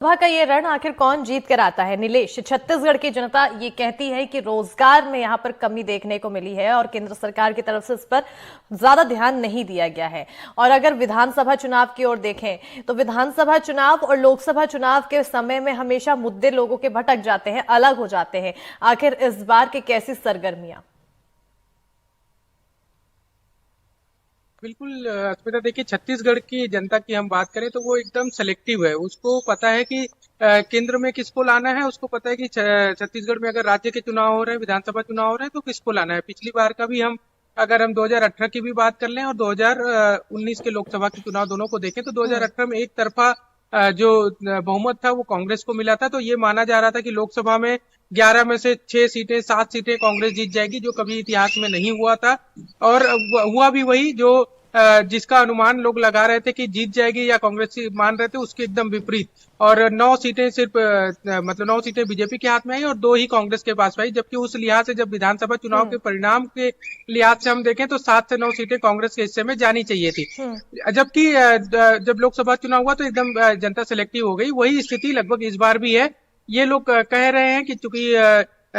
सभा का ये रण आखिर कौन जीत कर आता है? नीलेश, छत्तीसगढ़ की जनता ये कहती है कि रोजगार में यहां पर कमी देखने को मिली है और केंद्र सरकार की तरफ से इस पर ज्यादा ध्यान नहीं दिया गया है। और अगर विधानसभा चुनाव की ओर देखें तो विधानसभा चुनाव और लोकसभा चुनाव के समय में हमेशा मुद्दे लोगों के भटक जाते हैं, अलग हो जाते हैं। आखिर इस बार की कैसी सरगर्मियां? बिल्कुल अस्मिता, देखिए छत्तीसगढ़ की जनता की हम बात करें तो वो एकदम सेलेक्टिव है। उसको पता है कि केंद्र में किसको लाना है। उसको पता है कि छत्तीसगढ़ में अगर राज्य के चुनाव हो रहे हैं, विधानसभा चुनाव हो रहे हैं, तो किसको लाना है। पिछली बार का भी हम अगर हम 2018 की भी बात कर लें और 2019 के लोकसभा के चुनाव दोनों को देखें तो 2018 में एक तरफा जो बहुमत था वो कांग्रेस को मिला था। तो ये माना जा रहा था कि लोकसभा में 11 में से 6 सीटें 7 सीटें कांग्रेस जीत जाएगी, जो कभी इतिहास में नहीं हुआ था। और हुआ भी वही जो जिसका अनुमान लोग लगा रहे थे कि जीत जाएगी या कांग्रेस मान रहे थे, उसके एकदम विपरीत। और 9 सीटें सिर्फ मतलब 9 सीटें बीजेपी के हाथ में आई और 2 ही कांग्रेस के पास आई। जबकि उस लिहाज से जब विधानसभा चुनाव के परिणाम के लिहाज से हम देखें तो 7 से 9 सीटें कांग्रेस के हिस्से में जानी चाहिए थी। जबकि जब लोकसभा चुनाव हुआ तो एकदम जनता सेलेक्टिव हो गई। वही स्थिति लगभग इस बार भी है। ये लोग कह रहे हैं कि चूंकि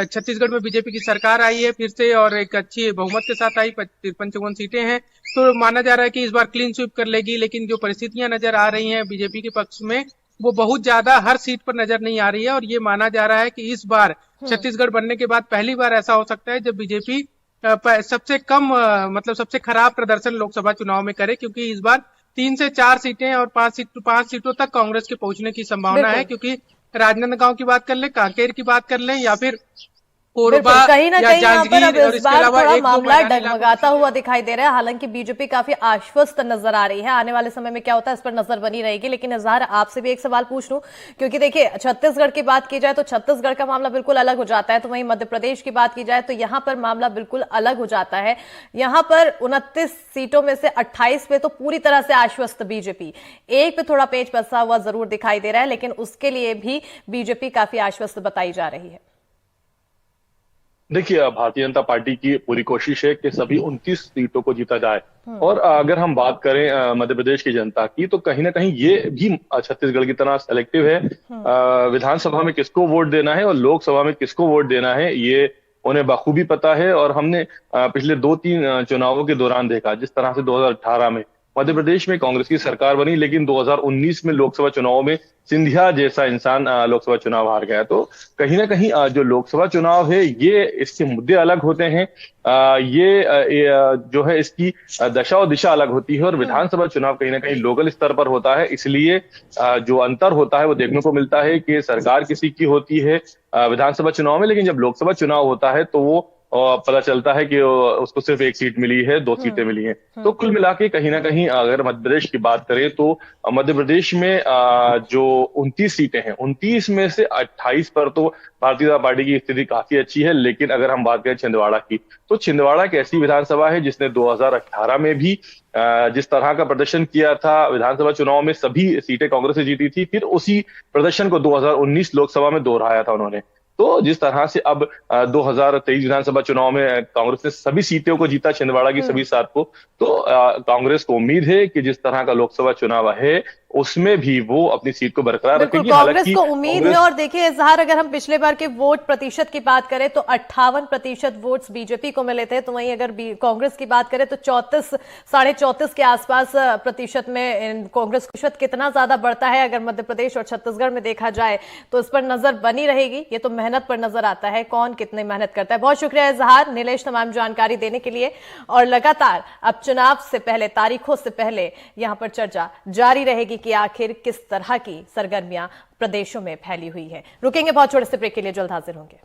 छत्तीसगढ़ में बीजेपी की सरकार आई है फिर से और एक अच्छी बहुमत के साथ आई, 53 सीटें हैं, तो माना जा रहा है कि इस बार क्लीन स्वीप कर लेगी। लेकिन जो परिस्थितियां नजर आ रही हैं बीजेपी के पक्ष में, वो बहुत ज्यादा हर सीट पर नजर नहीं आ रही है। और ये माना जा रहा है कि इस बार छत्तीसगढ़ बनने के बाद पहली बार ऐसा हो सकता है जब बीजेपी सबसे कम मतलब सबसे खराब प्रदर्शन लोकसभा चुनाव में करे। क्योंकि इस बार 3 से 4 सीटें और 5 सीटों तक कांग्रेस के पहुंचने की संभावना है। क्योंकि राजनांदगांव की बात कर लें, कांकेर की बात कर लें या फिर कोरबा कहीं ना या कहीं यहाँ पर अब जांजगीर और इस इसके बार अलावा थोड़ा एक दो मामला मैदानी इलाकों डगमगाता हुआ दिखाई दे रहा है। हालांकि बीजेपी काफी आश्वस्त नजर आ रही है। आने वाले समय में क्या होता है इस पर नजर बनी रहेगी। लेकिन इजहार, आपसे भी एक सवाल पूछ लूं, क्योंकि देखिए छत्तीसगढ़ की बात की जाए तो छत्तीसगढ़ का मामला बिल्कुल अलग हो जाता है, तो वहीं मध्य प्रदेश की बात की जाए तो यहाँ पर मामला बिल्कुल अलग हो जाता है। यहाँ पर 29 सीटों में से 28 पे तो पूरी तरह से आश्वस्त बीजेपी, एक पे थोड़ा पेच फंसा हुआ जरूर दिखाई दे रहा है, लेकिन उसके लिए भी बीजेपी काफी आश्वस्त बताई जा रही है। देखिए, भारतीय जनता पार्टी की पूरी कोशिश है कि सभी 29 सीटों को जीता जाए। और अगर हम बात करें मध्य प्रदेश की जनता की, तो कहीं ना कहीं ये भी छत्तीसगढ़ की तरह सेलेक्टिव है। विधानसभा में किसको वोट देना है और लोकसभा में किसको वोट देना है, ये उन्हें बखूबी पता है। और हमने पिछले 2-3 चुनावों के दौरान देखा, जिस तरह से 2018 में मध्य प्रदेश में कांग्रेस की सरकार बनी, लेकिन 2019 में लोकसभा चुनाव में सिंधिया जैसा इंसान लोकसभा चुनाव हार गया। तो कहीं ना कहीं जो लोकसभा चुनाव है, ये इसके मुद्दे अलग होते हैं। जो है इसकी दशा और दिशा अलग होती है। और विधानसभा चुनाव कहीं ना कहीं लोकल स्तर पर होता है, इसलिए जो अंतर होता है वो देखने को मिलता है कि सरकार किसी की होती है विधानसभा चुनाव में, लेकिन जब लोकसभा चुनाव होता है तो वो पता चलता है कि उसको सिर्फ एक सीट मिली है, 2 सीटें मिली हैं। तो कुल मिला के कहीं ना कहीं अगर मध्य प्रदेश की बात करें तो मध्य प्रदेश में जो 29 सीटें हैं, 29 में से 28 पर तो भारतीय जनता पार्टी की स्थिति काफी अच्छी है। लेकिन अगर हम बात करें छिंदवाड़ा की, तो छिंदवाड़ा एक ऐसी विधानसभा है जिसने 2018 में भी जिस तरह का प्रदर्शन किया था विधानसभा चुनाव में, सभी सीटें कांग्रेस से जीती थी, फिर उसी प्रदर्शन को 2019 लोकसभा में दोहराया था उन्होंने। तो जिस तरह से अब 2023 विधानसभा चुनाव में कांग्रेस ने सभी सीटों को जीता, छिंदवाड़ा की सभी 7 को, तो कांग्रेस को उम्मीद है कि जिस तरह का लोकसभा चुनाव है उसमें भी वो अपनी सीट को बरकरार रखेगी। कांग्रेस को उम्मीद है। और देखिए इजहार, अगर हम पिछले बार के वोट प्रतिशत की बात करें तो 58% वोट्स बीजेपी को मिले थे, तो वहीं अगर कांग्रेस की बात करें तो 34-34.5 के आसपास प्रतिशत में कांग्रेस प्रतिशत कितना ज्यादा बढ़ता है अगर मध्य प्रदेश और छत्तीसगढ़ में देखा जाए, तो इस पर नजर बनी रहेगी। ये तो मेहनत पर नजर आता है, कौन कितनी मेहनत करता है। बहुत शुक्रिया इजहार, नीलेश, तमाम जानकारी देने के लिए। और लगातार अब चुनाव से पहले, तारीखों से पहले यहां पर चर्चा जारी रहेगी कि आखिर किस तरह की सरगर्मियां प्रदेशों में फैली हुई है। रुकेंगे बहुत छोटे से ब्रेक के लिए, जल्द हाजिर होंगे।